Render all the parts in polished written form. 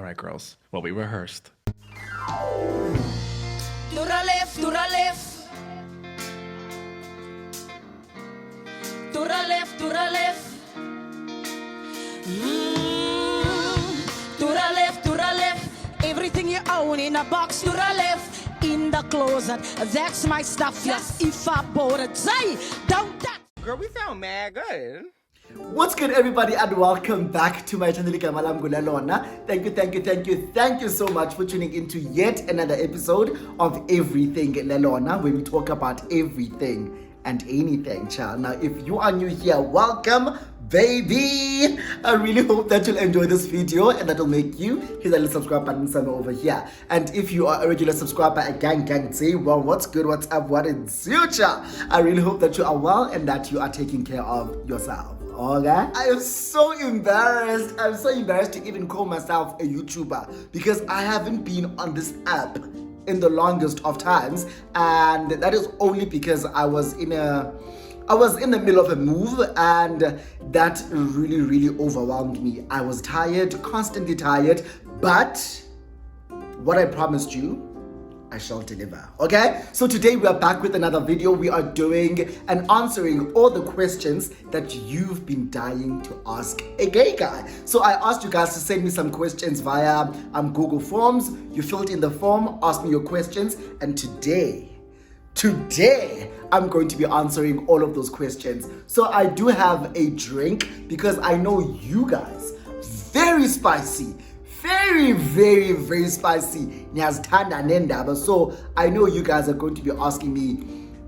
right, girls. Well, we rehearsed. To the left, to the left. To the left, to the left. To the left, to the left. Everything you own in a box. To the left, in the closet. That's my stuff. Yes, if I bought it, say, don't touch. Girl, we sound mad good. What's good, everybody, and welcome back to my channel. Thank you so much for tuning into yet another episode of Everything Lelona, where we talk about everything and anything, child. Now, if you are new here, welcome, baby. I really hope that you'll enjoy this video and that will make you hit that little subscribe button somewhere over here. And if you are a regular subscriber, a gang say, well, what's good, what's up, what is future? I really hope that you are well and that you are taking care of yourself. Okay? I am so embarrassed. I'm so embarrassed to even call myself a YouTuber because I haven't been on this app in the longest of times, and that is only because I was in the middle of a move, and that really overwhelmed me. I was tired, constantly tired, but what I promised you, I shall deliver. Okay, so today we are back with another video. We are doing and answering all the questions that you've been dying to ask a gay guy. So I asked you guys to send me some questions via Google Forms. You filled in the form, asked me your questions, and today I'm going to be answering all of those questions. So I do have a drink because I know you guys, very spicy, very spicy. So I know you guys are going to be asking me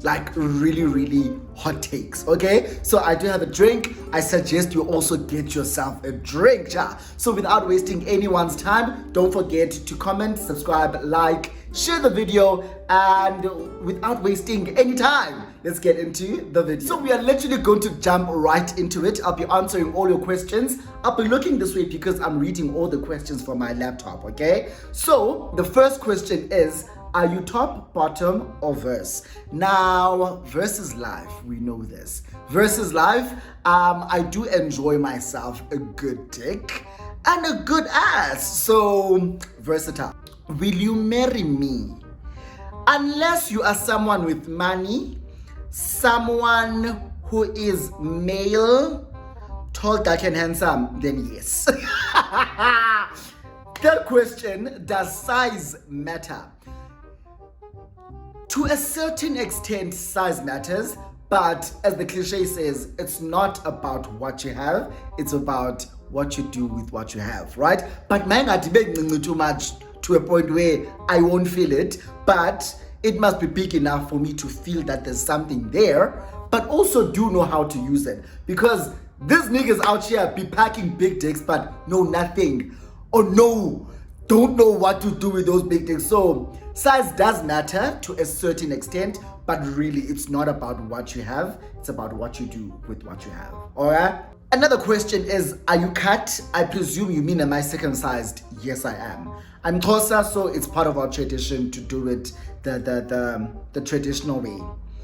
like really hot takes. Okay, so I do have a drink. I suggest you also get yourself a drink. So without wasting anyone's time, don't forget to comment, subscribe, like, share the video, and without wasting any time, let's get into the video. So we are literally going to jump right into it. I'll be answering all your questions. I'll be looking this way because I'm reading all the questions from my laptop, okay? So the first question is, are you top, bottom, or verse? Now, verse is life. We know this. Verse is life. I do enjoy myself a good dick and a good ass. So, versatile. Will you marry me? Unless you are someone with money, someone who is male, tall, dark, and handsome, then yes. Third question, does size matter? To a certain extent, size matters, but as the cliche says, it's not about what you have, it's about what you do with what you have, right? But mine are too much to a point where I won't feel it, but it must be big enough for me to feel that there's something there, but also do know how to use it. Because these niggas out here be packing big dicks, but know nothing, or don't know what to do with those big dicks. So size does matter to a certain extent, but really it's not about what you have, it's about what you do with what you have. Alright? Another question is, are you cut? I presume you mean am I circumcised? Yes, I am. I'm Xhosa, so it's part of our tradition to do it the traditional way.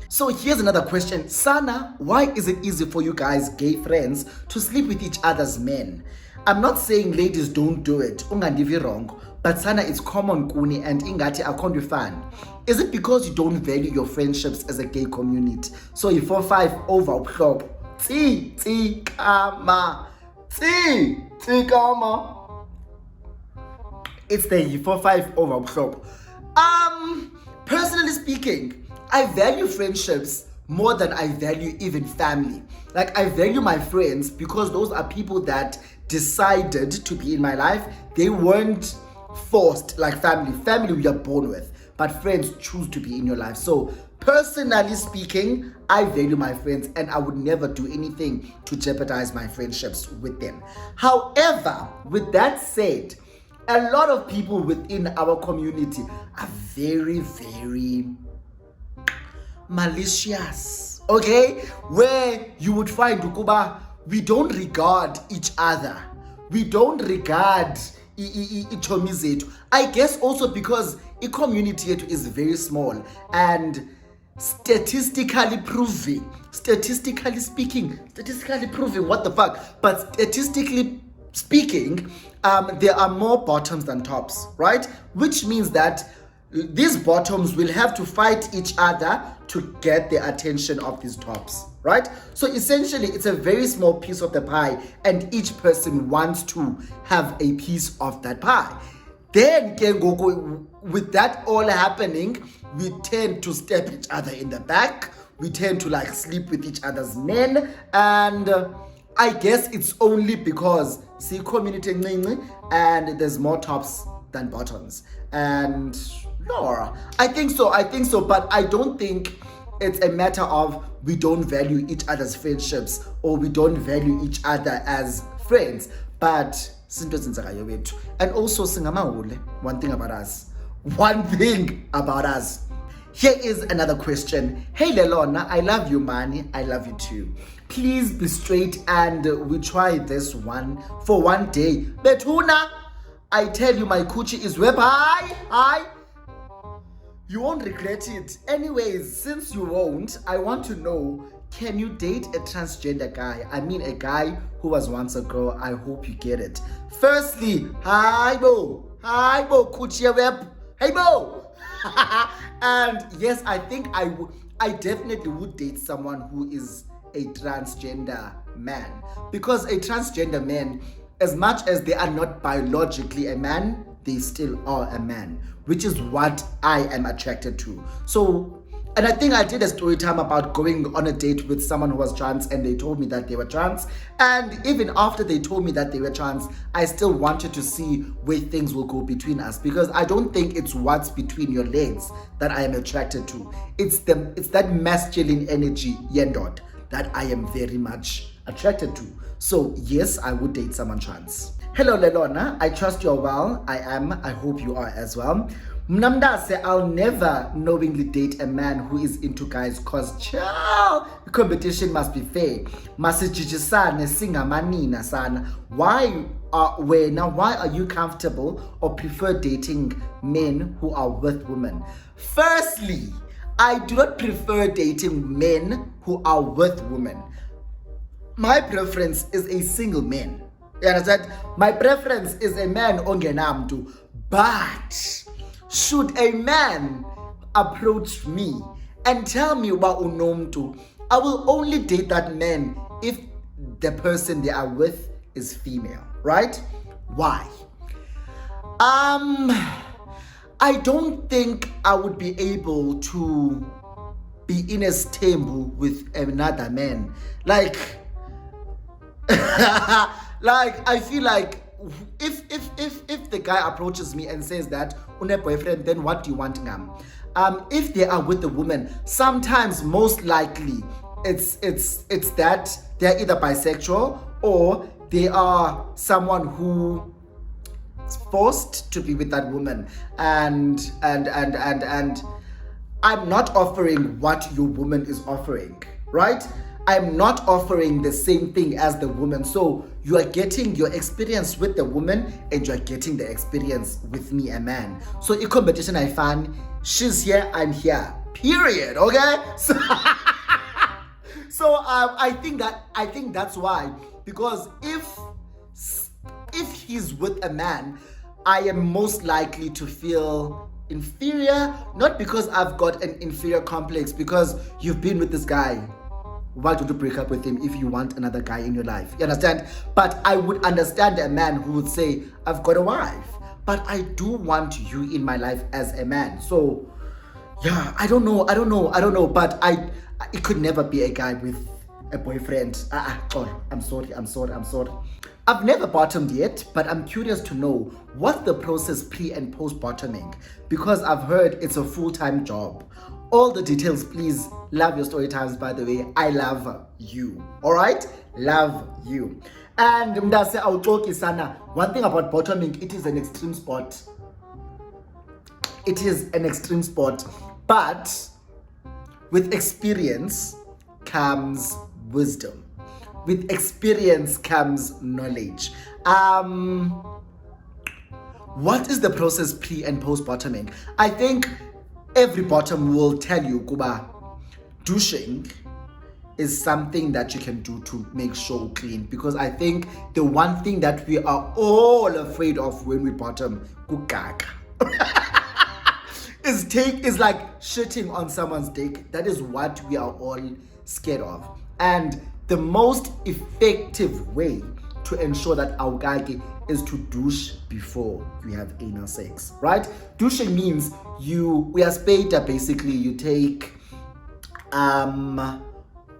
So here's another question. Sana, why is it easy for you guys, gay friends, to sleep with each other's men? I'm not saying ladies don't do it, ungandivi wrong, but Sana, it's common kuni and ingati akhonto fan. Is it because you don't value your friendships as a gay community? So you 4-5 over ubuhlobo. Kama. It's the 4-5 over ubuhlobo. Personally speaking, I value friendships more than I value even family. Like, I value my friends because those are people that decided to be in my life. They weren't forced like family. Family we are born with, but friends choose to be in your life. So personally speaking, I value my friends and I would never do anything to jeopardize my friendships with them. However, with that said, a lot of people within our community are very malicious, okay? Where you would find ukuba we don't regard each other. We don't regard ichomi zethu. I guess also because the community is very small and statistically proving, what the fuck? But statistically speaking, there are more bottoms than tops, right? Which means that these bottoms will have to fight each other to get the attention of these tops, right? So essentially, it's a very small piece of the pie, and each person wants to have a piece of that pie. Then, with that all happening, we tend to stab each other in the back. We tend to like sleep with each other's men, and I guess it's only because see community and there's more tops than bottoms. And yeah, I think so, but I don't think it's a matter of we don't value each other's friendships or we don't value each other as friends, but and also one thing about us. Here is another question. Hey Lelona, I love you, Mani. I love you too. Please be straight and we try this one for one day. Betuna, I tell you my coochie is web high. You won't regret it. Anyways, since you won't, I want to know, can you date a transgender guy? I mean a guy who was once a girl. I hope you get it. Firstly, hi bo, coochie web. Hey bo. And yes, I think I definitely would date someone who is a transgender man, because a transgender man, as much as they are not biologically a man, they still are a man, which is what I am attracted to. So, and I think I did a story time about going on a date with someone who was trans and they told me that they were trans. And even after they told me that they were trans, I still wanted to see where things will go between us, because I don't think it's what's between your legs that I am attracted to. It's that masculine energy, yendot, that I am very much attracted to. So yes, I would date someone trans. Hello Lelona, I trust you're well. I am. I hope you are as well. Mnamdase, I'll never knowingly date a man who is into guys, cause child, the competition must be fair. Masijijisane singamanina sana. Why are you comfortable or prefer dating men who are with women? Firstly, I do not prefer dating men who are with women. My preference is a single man. You understand? My preference is a man ongenamtu. But should a man approach me and tell me about unomtu, I will only date that man if the person they are with is female, right? Why? I don't think I would be able to be in a stembu with another man. Like I feel like if the guy approaches me and says that une boyfriend, then what do you want, ngam? If they are with a woman, sometimes most likely it's that they're either bisexual or they are someone who is forced to be with that woman, and I'm not offering what your woman is offering, right? I'm not offering the same thing as the woman. So you are getting your experience with the woman and you are getting the experience with me, a man. So in competition, I find she's here, I'm here, period. Okay. So I think that's why, because if he's with a man, I am most likely to feel inferior, not because I've got an inferior complex, because you've been with this guy. Why don't you break up with him if you want another guy in your life? You understand? But I would understand a man who would say, I've got a wife, but I do want you in my life as a man. So yeah, I don't know, but it could never be a guy with a boyfriend. I'm sorry. I've never bottomed yet, but I'm curious to know what's the process pre and post bottoming, because I've heard it's a full-time job. All the details, please. Love your story times, by the way. I love you. All right? Love you. And mdase awuxoki sana. One thing about bottoming, it is an extreme sport. It is an extreme sport. But with experience comes wisdom. With experience comes knowledge. What is the process pre and post bottoming? I think every bottom will tell you, Kuba, douching is something that you can do to make sure clean, because I think the one thing that we are all afraid of when we bottom kukaka is like shitting on someone's dick. That is what we are all scared of. And the most effective way to ensure that awukaki is to douche before you have anal sex, right? Douching means we are spade, basically you take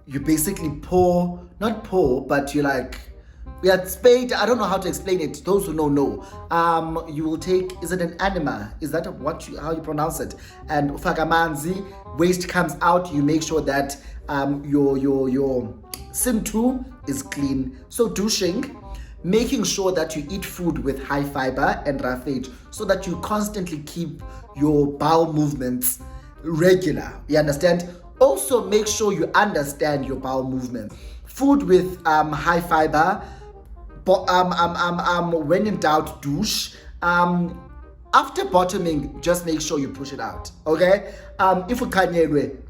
you basically but you like, we are spade, I don't know how to explain it. Those who know. You will take, is it an anima? Is that how you pronounce it? And ufakamanzi, waste comes out. You make sure that your sim2 is clean. So douching, making sure that you eat food with high fiber and roughage, so that you constantly keep your bowel movements regular. You understand? Also, make sure you understand your bowel movements. Food with high fiber. When in doubt, douche. After bottoming, just make sure you push it out. Okay? If you can't,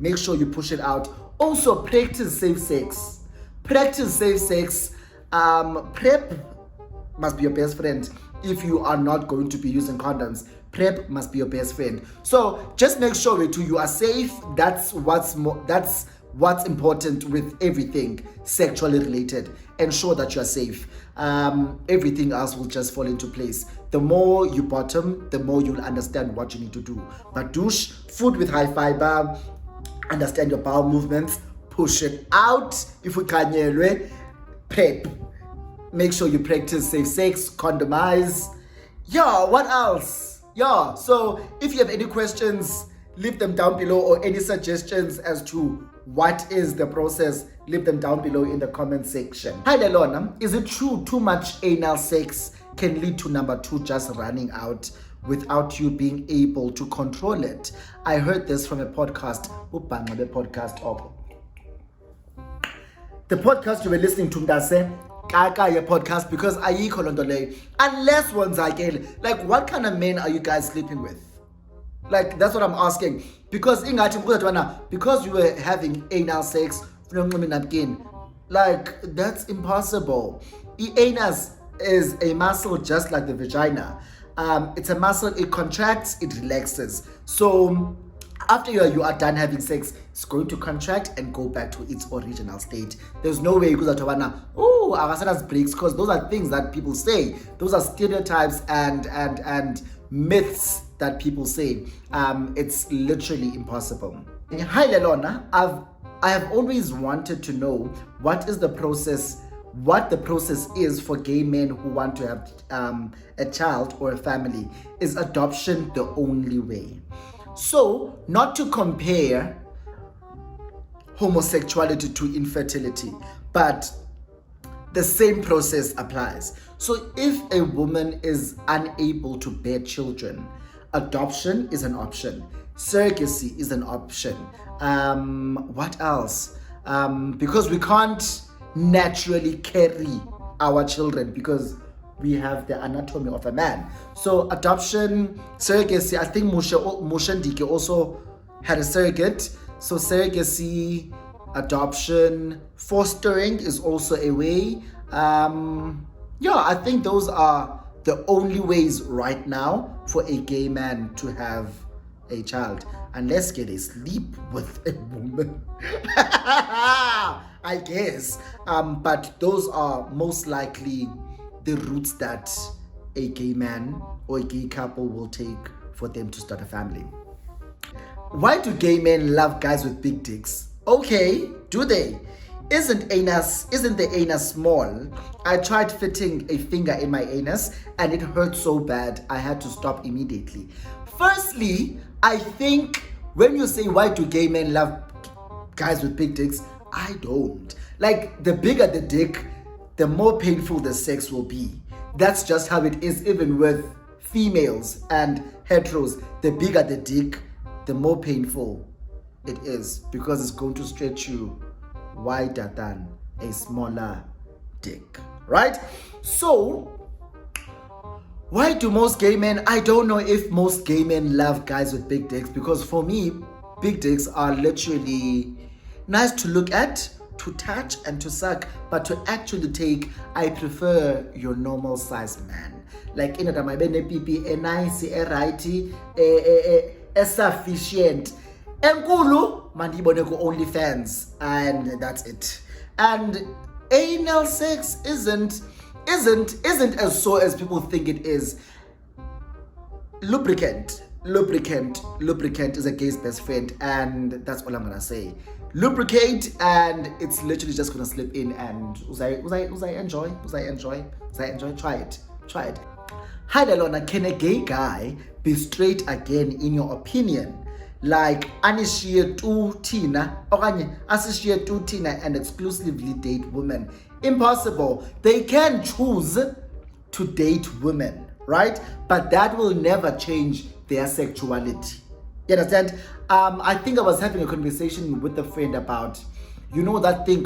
make sure you push it out. Also, practice safe sex. Practice safe sex. PrEP must be your best friend. If you are not going to be using condoms, PrEP must be your best friend. So just make sure you are safe. That's what's important with everything sexually related. Ensure that you are safe. Everything else will just fall into place. The more you bottom, the more you'll understand what you need to do. But douche, food with high fiber, understand your bowel movements, push it out. If we can, PrEP. Make sure you practice safe sex, condomize. Yeah, what else? Yeah, so if you have any questions, leave them down below, or any suggestions as to what is the process, leave them down below in the comment section. Hi Lelona, is it true too much anal sex can lead to number 2 just running out without you being able to control it? I heard this from a podcast, the podcast the podcast you were listening to, Mdase, Kaka your podcast, because ayikho loo nto leyo. Unless wonzakele, like what kind of men are you guys sleeping with? Like that's what I'm asking. Because because you were having anal sex, like that's impossible. The anus is a muscle just like the vagina. It's a muscle, it contracts, it relaxes. So after you are done having sex, it's going to contract and go back to its original state. There's no way you could breaks, because those are things that people say. Those are stereotypes and myths that people say. It's literally impossible. Hi Lelona, I have always wanted to know what the process is for gay men who want to have a child or a family. Is adoption the only way? So, not to compare homosexuality to infertility, but the same process applies. So if a woman is unable to bear children, adoption is an option. Surrogacy is an option. What else? Because we can't naturally carry our children because we have the anatomy of a man. So adoption, surrogacy, I think Mushandike also had a surrogate. So surrogacy, adoption, fostering is also a way. I think those are the only ways right now for a gay man to have a child, unless they sleep with a woman. I guess. But those are most likely the routes that a gay man or a gay couple will take for them to start a family. Why do gay men love guys with big dicks? Okay, do they? Isn't the anus small? I tried fitting a finger in my anus and it hurt so bad I had to stop immediately. Firstly, I think when you say why do gay men love guys with big dicks, I don't. Like, the bigger the dick, the more painful the sex will be. That's just how it is, even with females and heteros. The bigger the dick, the more painful it is, because it's going to stretch you wider than a smaller dick, right? So why do most gay men, I don't know if most gay men love guys with big dicks, because for me, big dicks are literally nice to look at, to touch and to suck, but to actually take, I prefer your normal size man. Like in my pipi, a nice, a righty, a sufficient. Enkulu, mandibone ko OnlyFans, and that's it. And anal sex isn't as sore as people think it is. Lubricant is a gay's best friend, and that's all I'm gonna say. Lubricate, and it's literally just gonna slip in, and enjoy. Try it. Hi Lelona, can a gay guy be straight again in your opinion? Like anishiye tu Tina, okanye asishiye tu Tina and exclusively date women? Impossible. They can choose to date women, right? But that will never change their sexuality. You understand? I think I was having a conversation with a friend about, you know, that thing,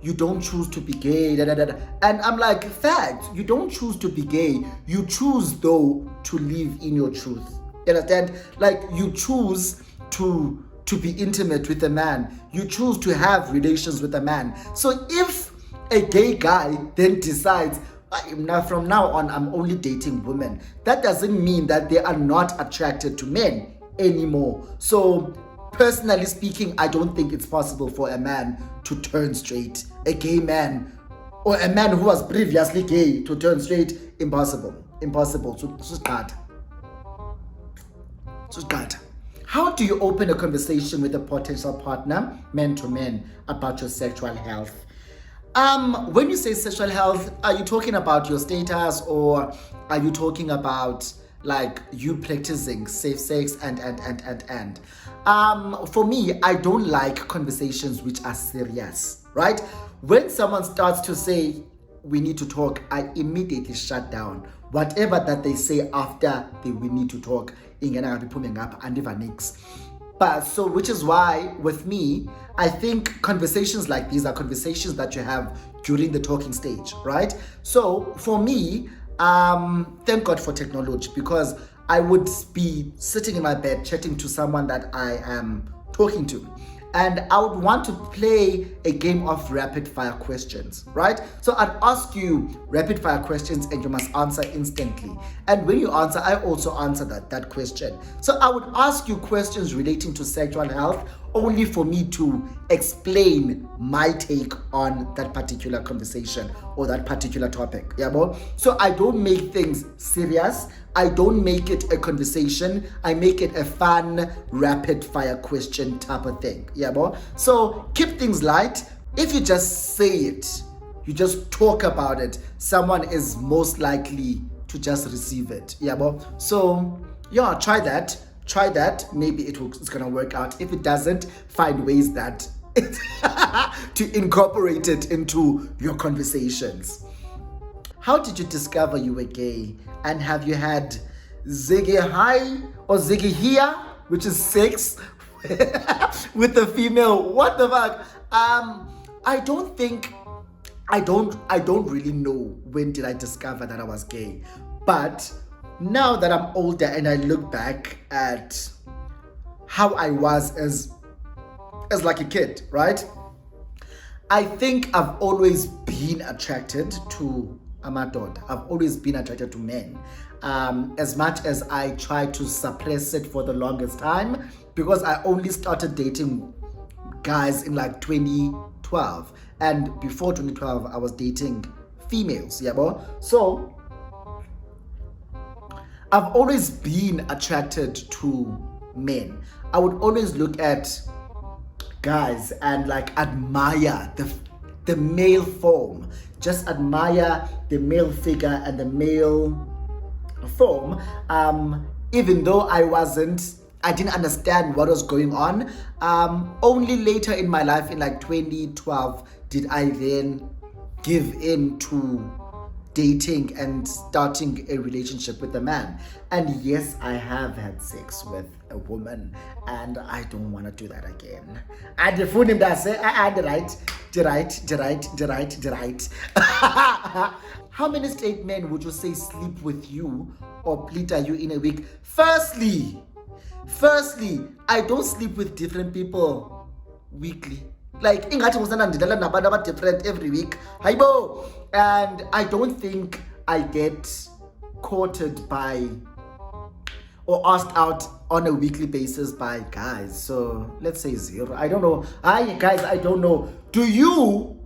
you don't choose to be gay, and I'm like, fact, you don't choose to be gay. You choose, though, to live in your truth. You understand? Like, you choose to be intimate with a man. You choose to have relations with a man. So if a gay guy then decides, now from now on, I'm only dating women, that doesn't mean that they are not attracted to men anymore. So personally speaking, I don't think it's possible for a man to turn straight. A gay man or a man who was previously gay to turn straight, impossible. So how do you open a conversation with a potential partner, man to man, about your sexual health? When you say sexual health, are you talking about your status, or are you talking about like you practicing safe sex and? For me, I don't like conversations which are serious, right? When someone starts to say we need to talk, I immediately shut down. Whatever that they say after we need to talk, but so, which is why with me, I think conversations like these are conversations that you have during the talking stage, right? So for me, thank God for technology, because I would be sitting in my bed chatting to someone that I am talking to, and I would want to play a game of rapid fire questions, right? So I'd ask you rapid fire questions and you must answer instantly. And when you answer, I also answer that question. So I would ask you questions relating to sexual health only for me to explain my take on that particular conversation or that particular topic. Yeah, boy? So I don't make things serious. I don't make it a conversation. I make it a fun, rapid fire question type of thing. Yeah, boy? So keep things light. If you just say it, you just talk about it, someone is most likely to just receive it. Yeah, boy? So yeah, try that. Maybe it's gonna work out. If it doesn't, find ways that to incorporate it into your conversations. How did you discover you were gay? And have you had Ziggy High or Ziggy Here, which is sex with a female? What the fuck? I don't really know when did I discover that I was gay. But now that I'm older and I look back at how I was as like a kid, right? I think I've always been attracted to Amadod. I've always been attracted to men. As much as I tried to suppress it for the longest time, because I only started dating guys in like 2012. And before 2012, I was dating females, yeah, bro? So I've always been attracted to men. I would always look at guys and like admire the male form. Just admire the male figure and the male form. Even though I didn't understand what was going on. Only later in my life, in like 2012, did I then give in to dating and starting a relationship with a man. And yes, I have had sex with a woman, and I don't want to do that again. And the phone him that say, right. How many straight men would you say sleep with you or pleasure you in a week? Firstly, I don't sleep with different people weekly. Like, ingathi usanandidlala nabantu different every week. Hayibo. And I don't think I get courted by or asked out on a weekly basis by guys. So let's say 0. I don't know. Hi guys, I don't know. Do you,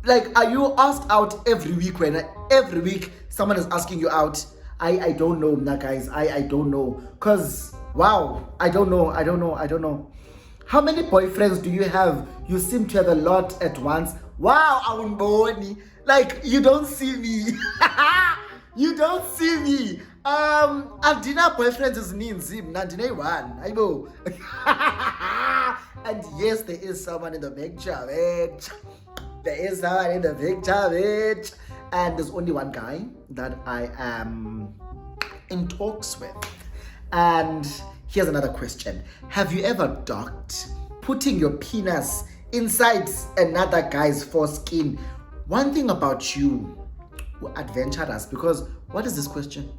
like, are you asked out every week when every week someone is asking you out? I don't know, nah guys. I don't know. Cause wow, I don't know. How many boyfriends do you have? You seem to have a lot at once. Wow, awumboni. Like, you don't see me. You don't see me. Andina boyfriends is ninzi. Nandine one. Aibo. And yes, there is someone in the picture, bitch. There is someone in the picture, bitch. And there's only one guy that I am in talks with. And here's another question. Have you ever docked putting your penis inside another guy's foreskin? One thing about you, adventurous, because what is this question?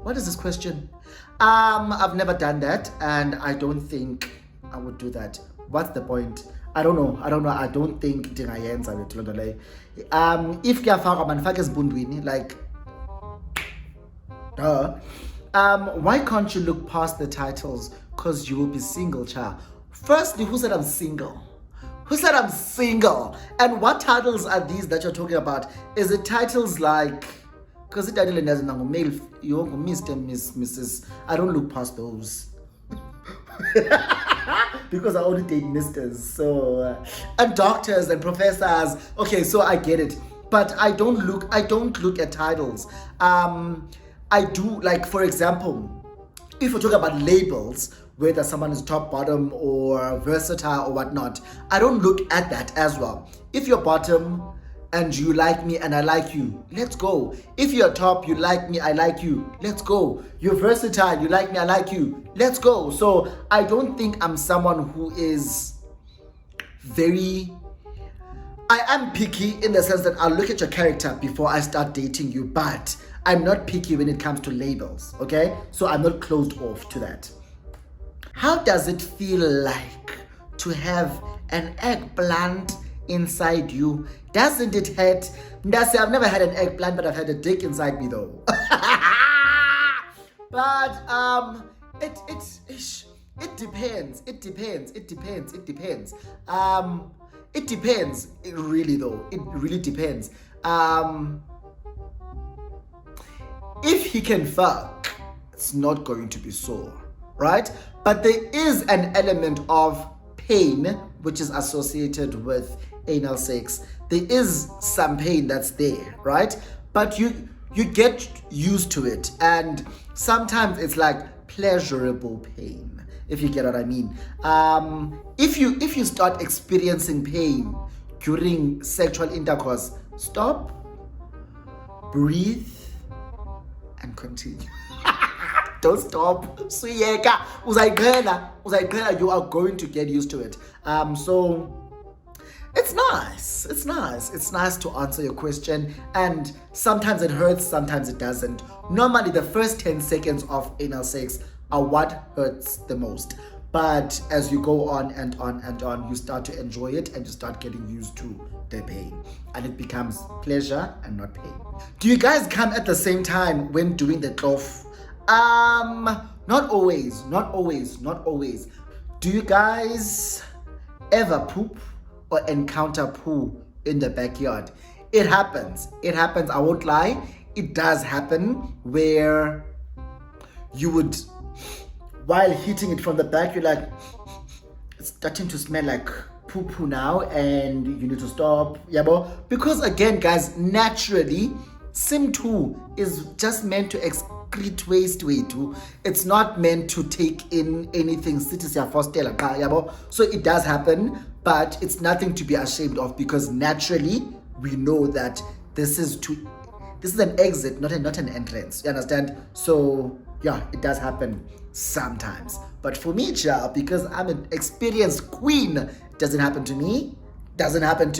What is this question? I've never done that, and I don't think I would do that. What's the point? I don't know. I don't think ndingayenza le nto leyo. If kuyafaka manifake ezibundwini, like, duh. Why can't you look past the titles? Because you will be single, child. Firstly, who said I'm single? Who said I'm single? And what titles are these that you're talking about? Is it titles like, because it title doesn't know male, you're Mr. Miss, Mrs. I don't look past those. Because I only date misters. So and doctors and professors. Okay, so I get it. But I don't look at titles. I do, like, for example, if we're talking about labels, whether someone is top, bottom, or versatile or whatnot, I don't look at that as well. If you're bottom and you like me and I like you, let's go. If you're top, you like me, I like you, let's go. You're versatile, you like me, I like you, let's go. So I don't think I'm someone who is I am picky in the sense that I'll look at your character before I start dating you, but I'm not picky when it comes to labels, okay? So I'm not closed off to that. How does it feel like to have an eggplant inside you? Doesn't it hurt? I've never had an eggplant, but I've had a dick inside me though. But it depends. It depends. It really though. It really depends. If he can fuck, it's not going to be sore, right? But there is an element of pain which is associated with anal sex. There is some pain that's there, right? But you get used to it, and sometimes it's like pleasurable pain, if you get what I mean. If you start experiencing pain during sexual intercourse, stop, breathe, and continue. Don't stop. Suyeka. Uzayiqhela. You are going to get used to it. So it's nice. It's nice to answer your question. And sometimes it hurts, sometimes it doesn't. Normally, the first 10 seconds of anal sex are what hurts the most. But as you go on and on and on, you start to enjoy it and you start getting used to the pain. And it becomes pleasure and not pain. Do you guys come at the same time when doing the cloth? Not always. Do you guys ever poop or encounter poo in the backyard? It happens. I won't lie. It does happen where you would, while hitting it from the back, you're like, it's starting to smell like poo now, and you need to stop. Because again, guys, naturally, Sim 2 is just meant to excrete waste way too. It's not meant to take in anything. So it does happen, but it's nothing to be ashamed of, because naturally we know that this is an exit, not an entrance. You understand? So yeah, it does happen sometimes. But for me, child, because I'm an experienced queen, it doesn't happen to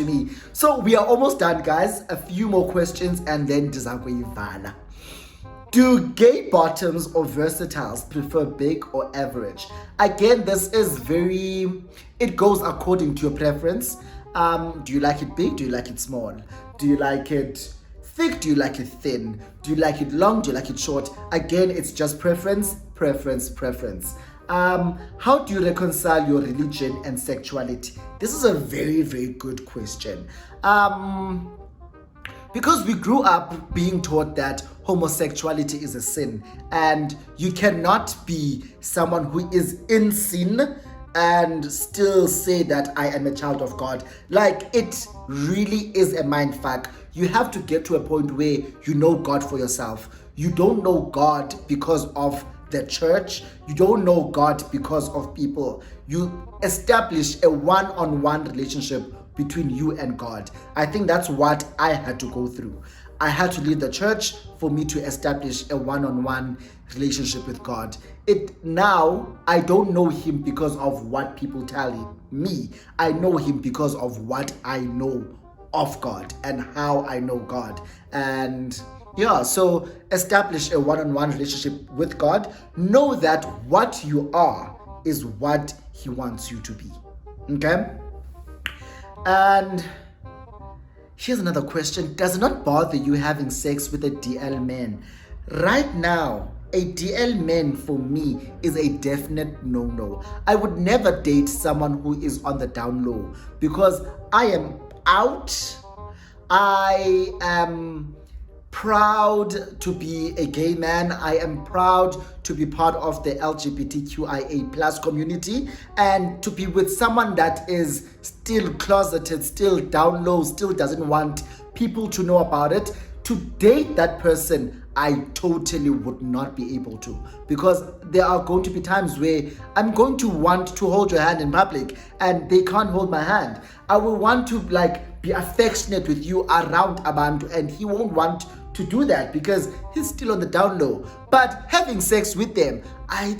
me. So we are almost done, guys. A few more questions and then Dizakwe Ivana. Do gay bottoms or versatiles prefer big or average? Again, this is it goes according to your preference. Do you like it big? Do you like it small? Do you like it thick? Do you like it thin? Do you like it long? Do you like it short? Again, it's just preference. How do you reconcile your religion and sexuality? This is a very, very good question. Because we grew up being taught that homosexuality is a sin, and you cannot be someone who is in sin and still say that I am a child of God. Like, it really is a mindfuck. You have to get to a point where you know God for yourself. You don't know God because of the church. You don't know God because of people. You establish a one-on-one relationship between you and God. I think that's what I had to go through. I had to leave the church for me to establish a one-on-one relationship with God. Now I don't know him because of what people tell me. I know him because of what I know of God and how I know God. And so establish a one-on-one relationship with God. Know that what you are is what he wants you to be. Okay? And here's another question. Does it not bother you having sex with a DL man? Right now, a DL man for me is a definite no-no. I would never date someone who is on the down low because I am out. I am proud to be a gay man. I am proud to be part of the LGBTQIA plus community, and to be with someone that is still closeted, still down low, still doesn't want people to know about it. To date that person, I totally would not be able to, because there are going to be times where I'm going to want to hold your hand in public and they can't hold my hand. I will want to be affectionate with you around Abantu, and he won't want to do that because he's still on the down low. But having sex with them, I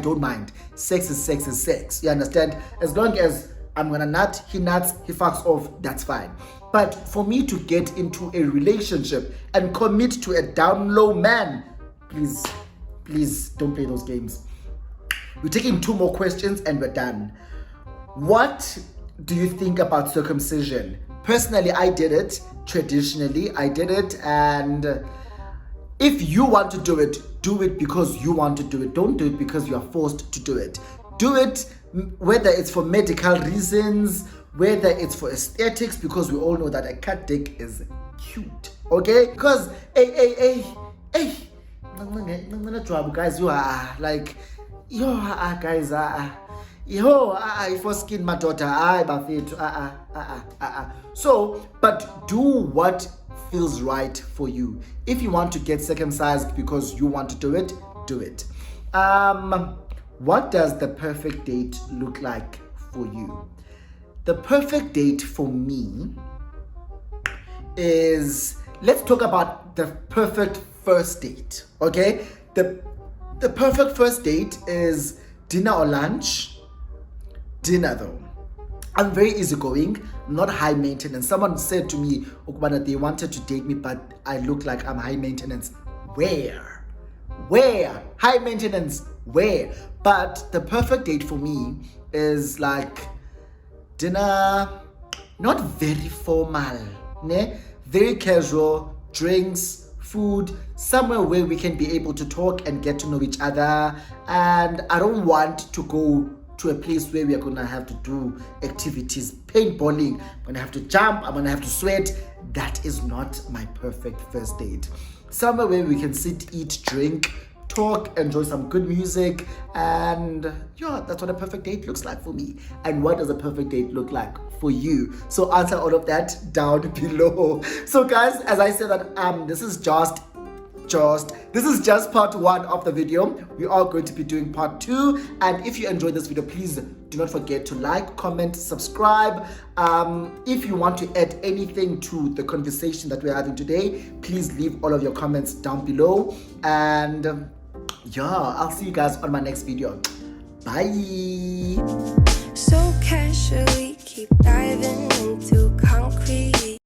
don't mind. Sex is sex. You understand? As long as I'm gonna nut, he nuts, he fucks off, that's fine. But for me to get into a relationship and commit to a down low man, please don't play those games. We're taking 2 more questions and we're done. What do you think about circumcision? Personally, I did it. Traditionally, I did it. And if you want to do it because you want to do it. Don't do it because you are forced to do it. Do it whether it's for medical reasons, whether it's for aesthetics, because we all know that a cat dick is cute. Okay? Because, guys, you are like, guys, for skin my daughter, So, but do what feels right for you. If you want to get circumcised because you want to do it, do it. What does the perfect date look like for you? The perfect date for me is, let's talk about the perfect first date, okay? The perfect first date is dinner or lunch. Dinner though. I'm very easygoing, not high maintenance. Someone said to me, Okubana, they wanted to date me, but I look like I'm high maintenance. Where? High maintenance, where? But the perfect date for me is like dinner, not very formal, very casual, drinks, food, somewhere where we can be able to talk and get to know each other. And I don't want to go to a place where we are going to have to do activities, paintballing, I'm going to have to jump, I'm going to have to sweat. That is not my perfect first date. Somewhere where we can sit, eat, drink, talk, enjoy some good music, and that's what a perfect date looks like for me. And what does a perfect date look like for you? So answer all of that down below. So guys, as I said that this is just part 1 of the video. We are going to be doing part 2, and if you enjoyed this video, please do not forget to like, comment, subscribe. If you want to add anything to the conversation that we're having today, please leave all of your comments down below, and I'll see you guys on my next video. Bye. So casually keep diving into concrete.